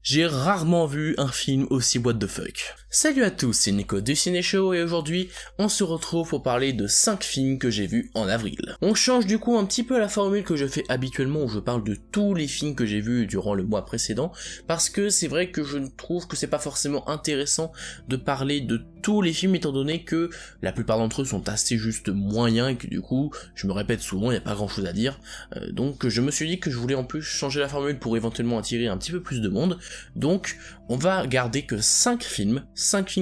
J'ai rarement vu un film aussi what the fuck. Salut à tous, c'est Nico du Ciné Show et aujourd'hui, on se retrouve pour parler de 5 films que j'ai vus en avril. On change du coup un petit peu la formule que je fais habituellement où je parle de tous les films que j'ai vus durant le mois précédent parce que c'est vrai que je trouve que c'est pas forcément intéressant de parler de tous les films étant donné que la plupart d'entre eux sont assez juste moyens et que du coup, je me répète souvent, il n'y a pas grand chose à dire. Donc je me suis dit que je voulais en plus changer la formule pour éventuellement attirer un petit peu plus de monde. Donc on va garder que 5 films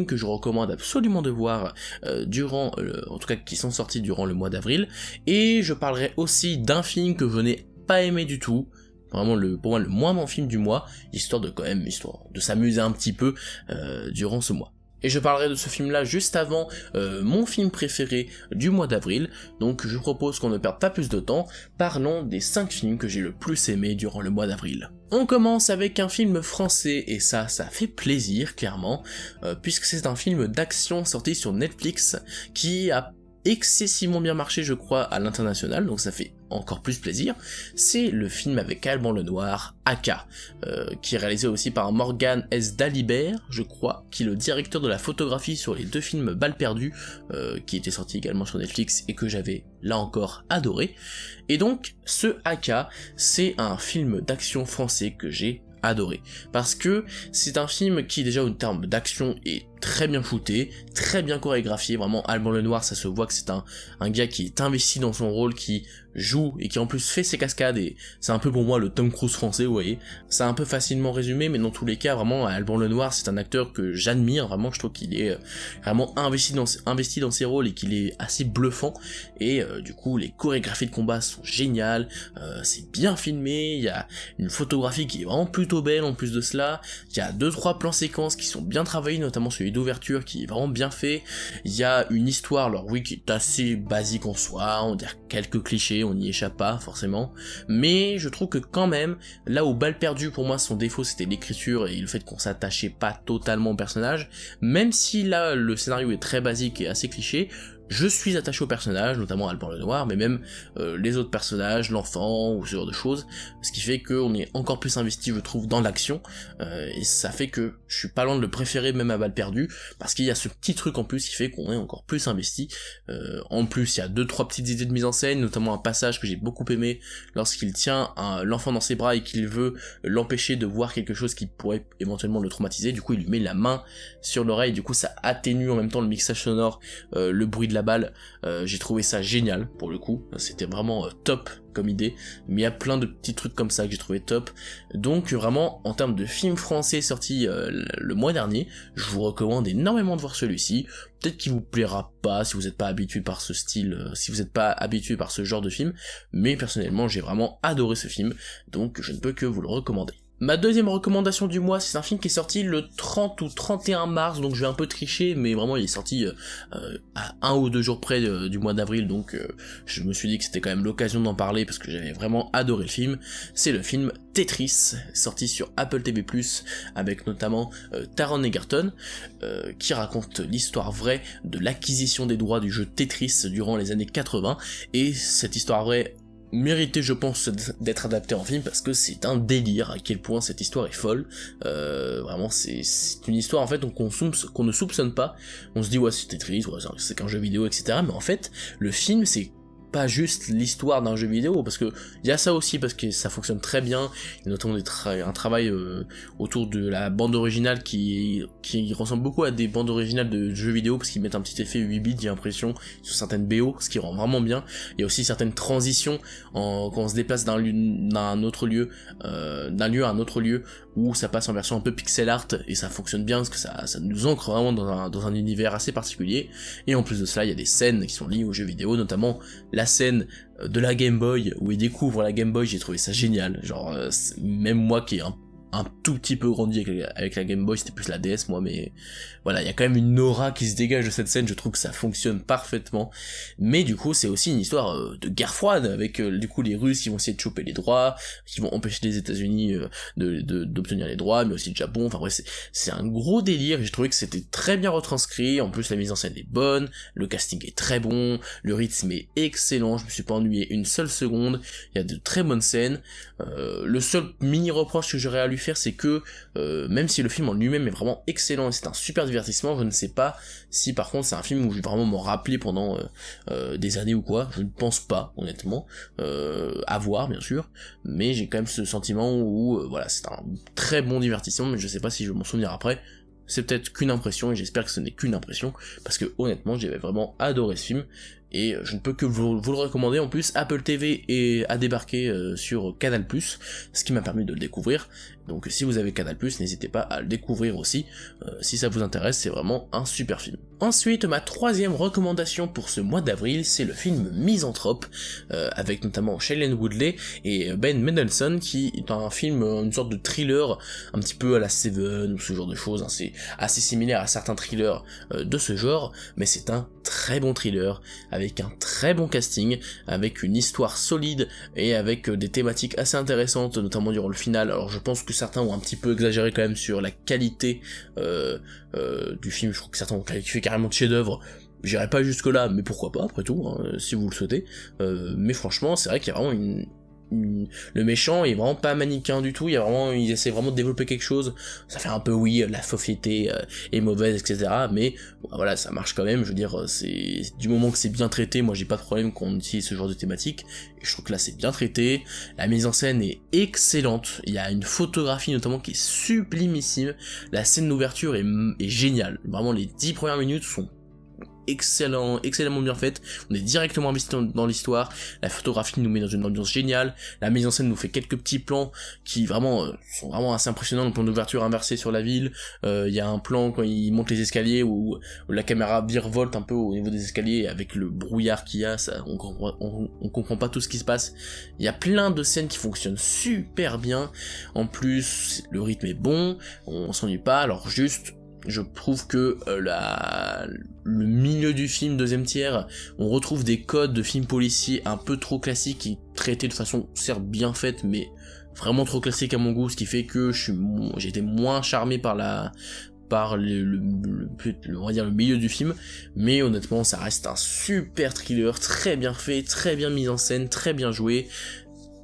que je recommande absolument de voir en tout cas qui sont sortis durant le mois d'avril, et je parlerai aussi d'un film que je n'ai pas aimé du tout, vraiment pour moi le moins bon film du mois, histoire de s'amuser un petit peu durant ce mois. Et je parlerai de ce film-là juste avant mon film préféré du mois d'avril, donc je propose qu'on ne perde pas plus de temps, parlons des 5 films que j'ai le plus aimé durant le mois d'avril. On commence avec un film français, et ça fait plaisir, clairement, puisque c'est un film d'action sorti sur Netflix, qui a excessivement bien marché je crois à l'international, donc ça fait encore plus plaisir. C'est le film avec Alban Lenoir, Aka, qui est réalisé aussi par Morgan S. Dalibert, je crois, qui est le directeur de la photographie sur les 2 films Balles perdues, qui étaient sortis également sur Netflix et que j'avais là encore adoré. Et donc ce Aka, c'est un film d'action français que j'ai adoré, parce que c'est un film qui déjà en termes d'action est très bien shooté, très bien chorégraphié, vraiment Alban Lenoir, ça se voit que c'est un gars qui est investi dans son rôle, qui joue et qui en plus fait ses cascades, et c'est un peu pour moi le Tom Cruise français, vous voyez, c'est un peu facilement résumé, mais dans tous les cas, vraiment Alban Lenoir c'est un acteur que j'admire, vraiment je trouve qu'il est vraiment investi dans ses rôles et qu'il est assez bluffant, et du coup les chorégraphies de combat sont géniales, c'est bien filmé, il y a une photographie qui est vraiment plutôt belle en plus de cela, il y a 2-3 plans séquences qui sont bien travaillés, notamment celui d'ouverture qui est vraiment bien fait, il y a une histoire, alors oui, qui est assez basique en soi, on va dire quelques clichés, on n'y échappe pas forcément, mais je trouve que quand même, là où Balles perdues pour moi son défaut c'était l'écriture et le fait qu'on s'attachait pas totalement au personnage, même si là le scénario est très basique et assez cliché, je suis attaché au personnage, notamment Alban Lenoir, mais même les autres personnages, l'enfant ou ce genre de choses, ce qui fait qu'on est encore plus investi, je trouve, dans l'action, et ça fait que je suis pas loin de le préférer même à Balles perdues, parce qu'il y a ce petit truc en plus qui fait qu'on est encore plus investi. En plus, il y a 2-3 petites idées de mise en scène, notamment un passage que j'ai beaucoup aimé, lorsqu'il tient l'enfant dans ses bras et qu'il veut l'empêcher de voir quelque chose qui pourrait éventuellement le traumatiser, du coup il lui met la main sur l'oreille, du coup ça atténue en même temps le mixage sonore, le bruit de la balle, j'ai trouvé ça génial pour le coup, c'était vraiment top comme idée, mais il y a plein de petits trucs comme ça que j'ai trouvé top, donc vraiment en termes de film français sorti le mois dernier, je vous recommande énormément de voir celui-ci, peut-être qu'il vous plaira pas si vous n'êtes pas habitué par ce style, si vous n'êtes pas habitué par ce genre de film, mais personnellement j'ai vraiment adoré ce film, donc je ne peux que vous le recommander. Ma deuxième recommandation du mois, c'est un film qui est sorti le 30 ou 31 mars, donc je vais un peu tricher, mais vraiment il est sorti à 1 ou 2 jours près du mois d'avril, donc je me suis dit que c'était quand même l'occasion d'en parler parce que j'avais vraiment adoré le film. C'est le film Tetris, sorti sur Apple TV+, avec notamment Taron Egerton, qui raconte l'histoire vraie de l'acquisition des droits du jeu Tetris durant les années 80, et cette histoire vraie méritait, je pense, d'être adapté en film parce que c'est un délire à quel point cette histoire est folle. Vraiment c'est une histoire en fait qu'on ne soupçonne pas, on se dit ouais c'est Tetris, ouais, c'est qu'un jeu vidéo, etc., mais en fait le film c'est pas juste l'histoire d'un jeu vidéo, parce que il y a ça aussi, parce que ça fonctionne très bien, il y a notamment un travail autour de la bande originale qui ressemble beaucoup à des bandes originales de jeux vidéo, parce qu'ils mettent un petit effet 8 bits, j'ai l'impression, sur certaines BO, ce qui rend vraiment bien. Il y a aussi certaines transitions quand on se déplace d'un lieu à un autre lieu, où ça passe en version un peu pixel art, et ça fonctionne bien, parce que ça nous ancre vraiment dans un univers assez particulier, et en plus de cela, il y a des scènes qui sont liées aux jeux vidéo, notamment la scène de la Game Boy où il découvre la Game Boy, j'ai trouvé ça génial, genre même moi qui ai un tout petit peu grandi avec la Game Boy, c'était plus la DS moi, mais voilà, il y a quand même une aura qui se dégage de cette scène, je trouve que ça fonctionne parfaitement, mais du coup c'est aussi une histoire de guerre froide, avec du coup les Russes qui vont essayer de choper les droits, qui vont empêcher les États-Unis d'obtenir les droits, mais aussi le Japon, enfin bref, c'est un gros délire, et j'ai trouvé que c'était très bien retranscrit, en plus la mise en scène est bonne, le casting est très bon, le rythme est excellent, je me suis pas ennuyé une seule seconde, il y a de très bonnes scènes, le seul mini reproche que j'aurais à lui faire, c'est que même si le film en lui-même est vraiment excellent et c'est un super divertissement, je ne sais pas si par contre c'est un film où je vais vraiment m'en rappeler pendant des années ou quoi. Je ne pense pas, honnêtement, à voir bien sûr, mais j'ai quand même ce sentiment où voilà, c'est un très bon divertissement, mais je sais pas si je vais m'en souvenir après. C'est peut-être qu'une impression, et j'espère que ce n'est qu'une impression, parce que honnêtement j'avais vraiment adoré ce film, et je ne peux que vous le recommander. En plus, Apple TV a débarqué sur Canal+, ce qui m'a permis de le découvrir, donc si vous avez Canal+, n'hésitez pas à le découvrir aussi, si ça vous intéresse, c'est vraiment un super film. Ensuite, ma troisième recommandation pour ce mois d'avril, c'est le film Misanthrope, avec notamment Shailene Woodley et Ben Mendelsohn, qui est un film, une sorte de thriller, un petit peu à la Seven, ou ce genre de choses, hein. C'est assez similaire à certains thrillers de ce genre, mais c'est un très bon thriller, avec un très bon casting, avec une histoire solide, et avec des thématiques assez intéressantes, notamment durant le final. Alors je pense que certains ont un petit peu exagéré quand même sur la qualité du film, je crois que certains ont qualifié carrément de chef-d'œuvre. J'irai pas jusque là, mais pourquoi pas, après tout, hein, si vous le souhaitez. Mais franchement, c'est vrai qu'il y a vraiment le méchant est vraiment pas manichéen du tout, il essaie vraiment de développer quelque chose. Ça fait un peu oui, la société est mauvaise, etc. Mais bon, voilà, ça marche quand même. Je veux dire, c'est du moment que c'est bien traité, moi j'ai pas de problème qu'on utilise ce genre de thématique. Et je trouve que là c'est bien traité. La mise en scène est excellente. Il y a une photographie notamment qui est sublimissime. La scène d'ouverture est géniale. Vraiment, les 10 premières minutes sont excellemment bien faite, on est directement investi dans l'histoire, la photographie nous met dans une ambiance géniale, la mise en scène nous fait quelques petits plans qui vraiment sont vraiment assez impressionnants, le plan d'ouverture inversé sur la ville, il y a un plan quand il monte les escaliers où la caméra virevolte un peu au niveau des escaliers avec le brouillard qu'il y a, ça, on comprend pas tout ce qui se passe, il y a plein de scènes qui fonctionnent super bien, en plus le rythme est bon, on s'ennuie pas, alors juste je trouve que le milieu du film, deuxième tiers, on retrouve des codes de films policiers un peu trop classiques et traités de façon certes bien faite, mais vraiment trop classique à mon goût, ce qui fait que j'ai été moins charmé par on va dire le milieu du film, mais honnêtement ça reste un super thriller, très bien fait, très bien mis en scène, très bien joué,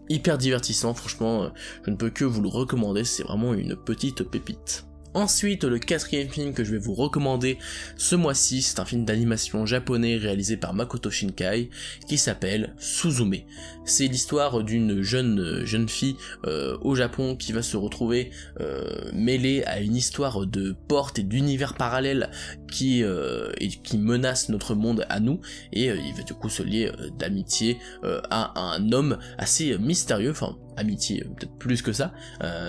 hyper divertissant, franchement, je ne peux que vous le recommander, c'est vraiment une petite pépite. Ensuite, le quatrième film que je vais vous recommander ce mois-ci, c'est un film d'animation japonais réalisé par Makoto Shinkai, qui s'appelle Suzume. C'est l'histoire d'une jeune fille au Japon qui va se retrouver mêlée à une histoire de porte et d'univers parallèles qui menace notre monde à nous, et il va du coup se lier d'amitié à un homme assez mystérieux, enfin amitié, peut-être plus que ça,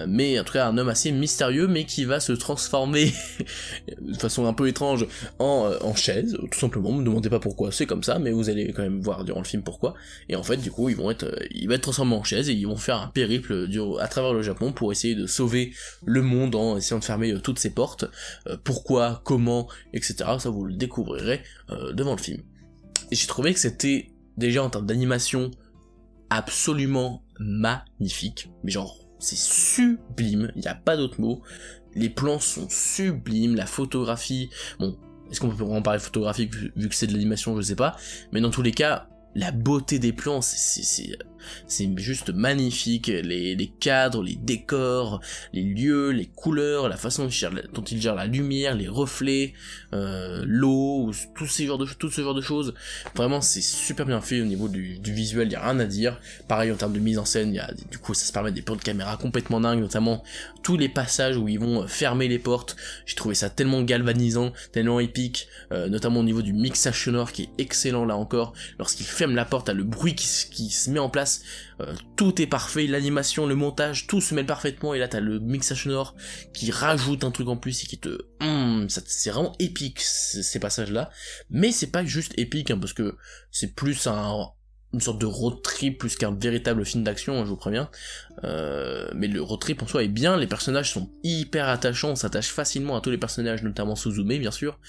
mais en tout cas un homme assez mystérieux, mais qui va se transformer de façon un peu étrange en chaise, tout simplement, me demandez pas pourquoi, c'est comme ça, mais vous allez quand même voir durant le film pourquoi, et en fait du coup il va être transformé en chaise, et ils vont faire un périple à travers le Japon pour essayer de sauver le monde en essayant de fermer toutes ses portes, pourquoi, comment, etc., ça vous le découvrirez devant le film. Et j'ai trouvé que c'était, déjà en termes d'animation, absolument magnifique, mais genre c'est sublime, il n'y a pas d'autre mot, les plans sont sublimes, la photographie, bon, est-ce qu'on peut vraiment parler de photographie vu que c'est de l'animation, je sais pas, mais dans tous les cas, la beauté des plans, c'est juste magnifique, les cadres, les décors, les lieux, les couleurs, la façon dont il gère la lumière, les reflets, l'eau, tout ce genre de choses. Vraiment, c'est super bien fait au niveau du visuel, il y a rien à dire. Pareil en termes de mise en scène, du coup ça se permet des plans de caméra complètement dingues, notamment tous les passages où ils vont fermer les portes. J'ai trouvé ça tellement galvanisant, tellement épique, notamment au niveau du mixage sonore qui est excellent là encore. Lorsqu'ils ferment la porte, t'as le bruit qui se met en place. Tout est parfait, l'animation, le montage, tout se mêle parfaitement, et là t'as le mixage sonore qui rajoute un truc en plus et qui te... c'est vraiment épique ces passages là, mais c'est pas juste épique, hein, parce que c'est plus une sorte de road trip plus qu'un véritable film d'action, hein, je vous préviens, mais le road trip en soi est bien, les personnages sont hyper attachants, on s'attache facilement à tous les personnages, notamment Suzume bien sûr,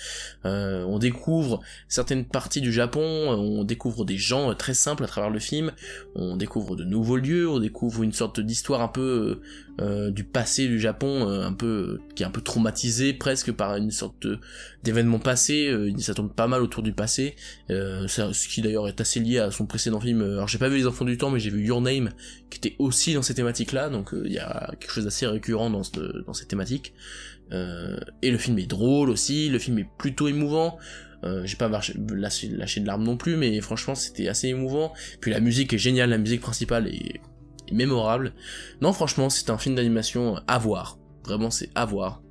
on découvre certaines parties du Japon, on découvre des gens très simples à travers le film, on découvre de nouveaux lieux, on découvre une sorte d'histoire un peu du passé du Japon, qui est un peu traumatisé presque par une sorte d'événement passé, ça tourne pas mal autour du passé, ce qui d'ailleurs est assez lié à son précédent précédents films, alors j'ai pas vu Les Enfants du Temps, mais j'ai vu Your Name, qui était aussi dans ces thématiques-là, donc il y a quelque chose d'assez récurrent dans cette thématique. Et le film est drôle aussi, le film est plutôt émouvant. J'ai pas lâché de larmes non plus, mais franchement c'était assez émouvant. Puis la musique est géniale, la musique principale est mémorable. Non, franchement, c'est un film d'animation à voir. Vraiment, c'est à voir.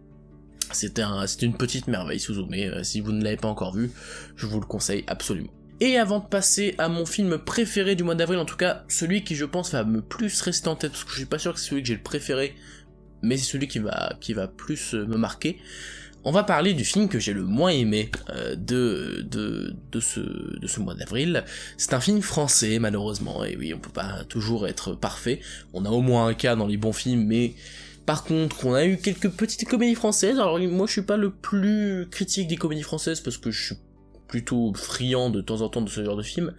C'est une petite merveille, Suzume. Si vous ne l'avez pas encore vu, je vous le conseille absolument. Et avant de passer à mon film préféré du mois d'avril, en tout cas, celui qui je pense va me plus rester en tête, parce que je suis pas sûr que c'est celui que j'ai le préféré, mais c'est celui qui va plus me marquer. On va parler du film que j'ai le moins aimé de ce mois d'avril. C'est un film français, malheureusement, et oui, on peut pas toujours être parfait. On a au moins un cas dans les bons films, mais par contre, on a eu quelques petites comédies françaises. Alors moi, je suis pas le plus critique des comédies françaises, parce que je suis plutôt friand de temps en temps de ce genre de film,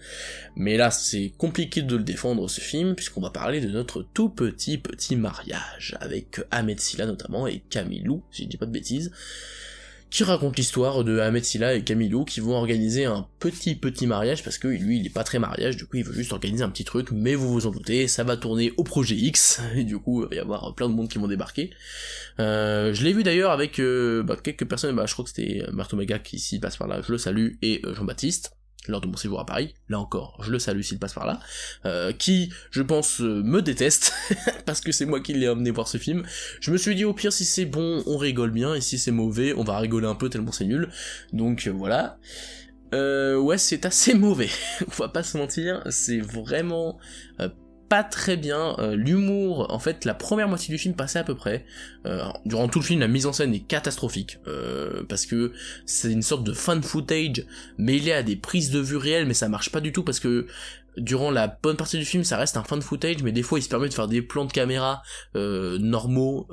mais là c'est compliqué de le défendre ce film, puisqu'on va parler de notre tout petit mariage, avec Ahmed Silla notamment, et Camilou, si je dis pas de bêtises, qui raconte l'histoire de Ahmed Silla et Camilou qui vont organiser un petit mariage, parce que lui il est pas très mariage, du coup il veut juste organiser un petit truc, mais vous vous en doutez, ça va tourner au projet X, et du coup il va y avoir plein de monde qui vont débarquer. Je l'ai vu d'ailleurs avec quelques personnes, je crois que c'était Martho Mega qui s'y passe par là, je le salue, et Jean-Baptiste, lors de mon séjour à Paris, là encore, je le salue s'il passe par là, qui, je pense, me déteste, parce que c'est moi qui l'ai amené voir ce film. Je me suis dit, au pire, si c'est bon, on rigole bien, et si c'est mauvais, on va rigoler un peu tellement c'est nul, donc voilà. Ouais, c'est assez mauvais, on va pas se mentir, c'est vraiment pas très bien. L'humour, en fait, la première moitié du film passait à peu près. Durant tout le film, la mise en scène est catastrophique, parce que c'est une sorte de fan footage mêlé à des prises de vue réelles, mais ça marche pas du tout, parce que durant la bonne partie du film, ça reste un fan footage, mais des fois, il se permet de faire des plans de caméra normaux,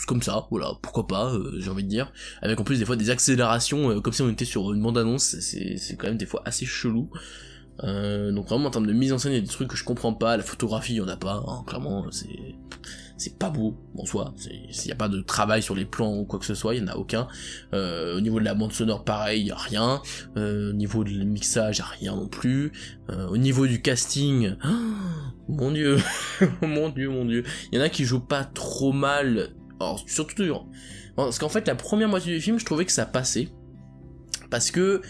comme ça, voilà, pourquoi pas, j'ai envie de dire, avec en plus des fois des accélérations, comme si on était sur une bande-annonce, c'est quand même des fois assez chelou. Donc vraiment en termes de mise en scène il y a des trucs que je comprends pas, la photographie il y en a pas, hein, clairement c'est pas beau en soi, s'il y a pas de travail sur les plans ou quoi que ce soit, il y en a aucun. Au niveau de la bande sonore pareil, y a rien, au niveau du mixage y a rien non plus, au niveau du casting, mon dieu, mon dieu, il y en a qui jouent pas trop mal, alors surtout parce qu'en fait la première moitié du film je trouvais que ça passait, parce que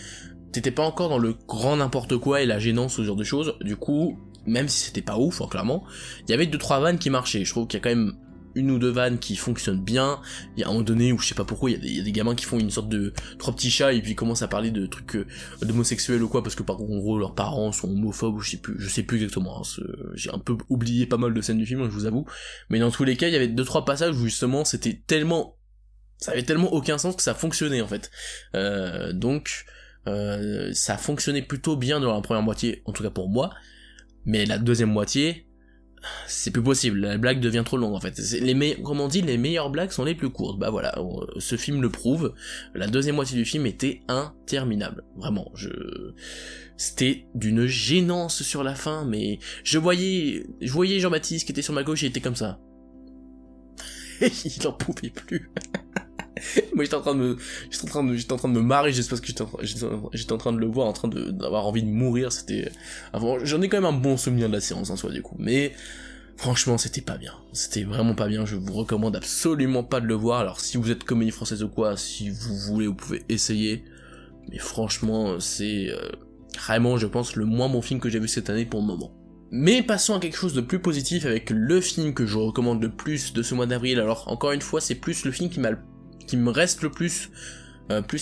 t'étais pas encore dans le grand n'importe quoi et la gênance, ce genre de choses, du coup, même si c'était pas ouf, hein, clairement, il y avait 2-3 vannes qui marchaient, je trouve qu'il y a quand même une ou deux vannes qui fonctionnent bien, il y a un moment donné où je sais pas pourquoi, il y a des gamins qui font une sorte de 3 petits chats et puis ils commencent à parler de trucs d'homosexuels ou quoi, parce que par contre, en gros, leurs parents sont homophobes ou je sais plus exactement, hein, j'ai un peu oublié pas mal de scènes du film, je vous avoue, mais dans tous les cas, il y avait 2-3 passages où justement, ça avait tellement aucun sens que ça fonctionnait en fait, donc ça fonctionnait plutôt bien dans la première moitié, en tout cas pour moi, mais la deuxième moitié, c'est plus possible, la blague devient trop longue en fait. Comme on dit, les meilleures blagues sont les plus courtes, bah voilà, ce film le prouve, la deuxième moitié du film était interminable, vraiment, c'était d'une gênance sur la fin, mais je voyais Jean-Baptiste qui était sur ma gauche, il était comme ça. Il en pouvait plus. Moi j'étais en train de me marrer juste parce que j'étais en train de le voir, d'avoir envie de mourir, j'en ai quand même un bon souvenir de la séance en soi du coup, mais franchement c'était pas bien, c'était vraiment pas bien, je vous recommande absolument pas de le voir, alors si vous êtes comédie française ou quoi, si vous voulez vous pouvez essayer, mais franchement c'est vraiment je pense le moins bon film que j'ai vu cette année pour le moment. Mais passons à quelque chose de plus positif avec le film que je recommande le plus de ce mois d'avril, alors encore une fois c'est plus le film qui me reste le plus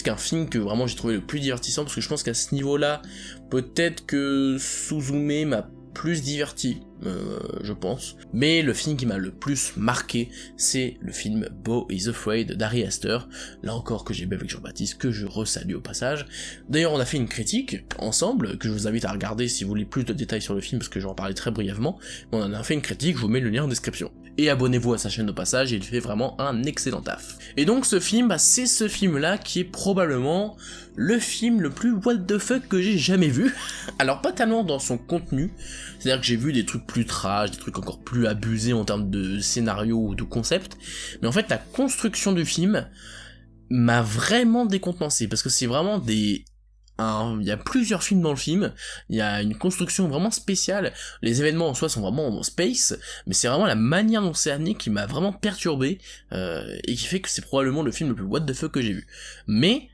qu'un film que vraiment j'ai trouvé le plus divertissant, parce que je pense qu'à ce niveau-là, peut-être que Suzume m'a plus diverti, je pense, mais le film qui m'a le plus marqué, c'est le film Beau is Afraid d'Ari Aster, là encore que j'ai vu avec Jean-Baptiste, que je resalue au passage. D'ailleurs on a fait une critique ensemble, que je vous invite à regarder si vous voulez plus de détails sur le film, parce que j'en parlais très brièvement, mais on en a fait une critique, je vous mets le lien en description. Et abonnez-vous à sa chaîne au passage, il fait vraiment un excellent taf. Et donc ce film, c'est ce film-là qui est probablement le film le plus what the fuck que j'ai jamais vu. Alors pas tellement dans son contenu, c'est-à-dire que j'ai vu des trucs plus trash, des trucs encore plus abusés en termes de scénario ou de concept, mais en fait la construction du film m'a vraiment décontenancé, parce que c'est vraiment il y a plusieurs films dans le film, il y a une construction vraiment spéciale, les événements en soi sont vraiment en space, mais c'est vraiment la manière dont c'est amené qui m'a vraiment perturbé, et qui fait que c'est probablement le film le plus what the fuck que j'ai vu. Mais,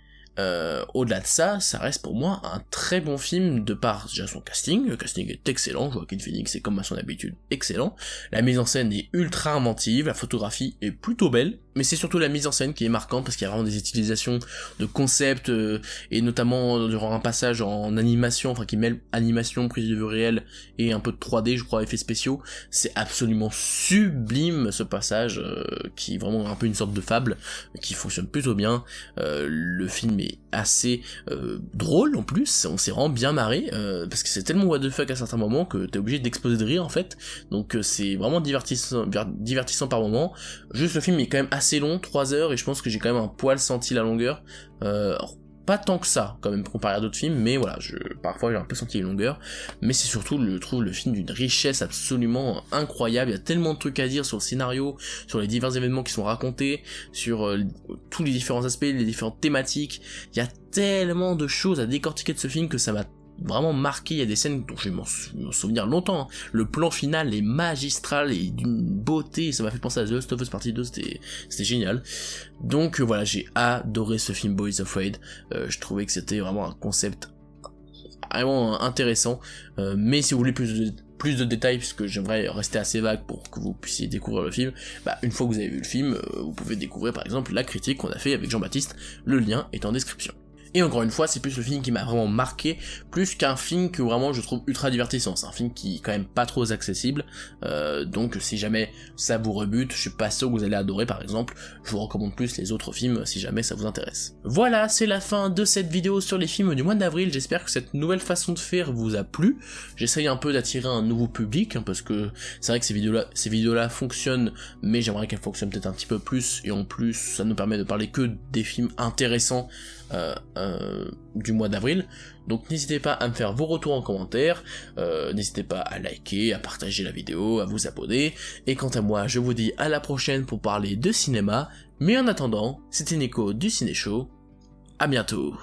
au-delà de ça, ça reste pour moi un très bon film de par déjà son casting. Le casting est excellent, Joaquin Phoenix est comme à son habitude excellent. La mise en scène est ultra inventive, la photographie est plutôt belle, mais c'est surtout la mise en scène qui est marquante parce qu'il y a vraiment des utilisations de concepts, et notamment durant un passage en animation, enfin qui mêle animation, prise de vue réelle et un peu de 3D, je crois, effets spéciaux. C'est absolument sublime ce passage, qui est vraiment un peu une sorte de fable, qui fonctionne plutôt bien. Le film est assez drôle en plus, on s'est vraiment bien marré, parce que c'est tellement what the fuck à certains moments que t'es obligé d'exploser de rire en fait, donc c'est vraiment divertissant par moment. Juste le film est quand même assez long, 3 heures, et je pense que j'ai quand même un poil senti la longueur, pas tant que ça, quand même, comparé à d'autres films, mais voilà, parfois j'ai un peu senti les longueurs, mais c'est surtout, je trouve le film d'une richesse absolument incroyable, il y a tellement de trucs à dire sur le scénario, sur les divers événements qui sont racontés, sur tous les différents aspects, les différentes thématiques, il y a tellement de choses à décortiquer de ce film que ça m'a vraiment marqué. Il y a des scènes dont je vais m'en souvenir longtemps, hein. Le plan final est magistral et d'une beauté, ça m'a fait penser à The Last of Us Partie 2, c'était génial. Donc voilà, j'ai adoré ce film Boys Afraid, je trouvais que c'était vraiment un concept vraiment intéressant, mais si vous voulez plus de détails, puisque j'aimerais rester assez vague pour que vous puissiez découvrir le film, une fois que vous avez vu le film, vous pouvez découvrir par exemple la critique qu'on a fait avec Jean-Baptiste, le lien est en description. Et encore une fois, c'est plus le film qui m'a vraiment marqué, plus qu'un film que vraiment je trouve ultra divertissant. C'est un film qui est quand même pas trop accessible, donc si jamais ça vous rebute, je suis pas sûr que vous allez adorer par exemple, je vous recommande plus les autres films si jamais ça vous intéresse. Voilà, c'est la fin de cette vidéo sur les films du mois d'avril, j'espère que cette nouvelle façon de faire vous a plu. J'essaye un peu d'attirer un nouveau public, hein, parce que c'est vrai que ces vidéos-là fonctionnent, mais j'aimerais qu'elles fonctionnent peut-être un petit peu plus, et en plus ça nous permet de parler que des films intéressants du mois d'avril, donc n'hésitez pas à me faire vos retours en commentaire, n'hésitez pas à liker, à partager la vidéo, à vous abonner, et quant à moi je vous dis à la prochaine pour parler de cinéma, mais en attendant, c'était Nico du Ciné Show, à bientôt.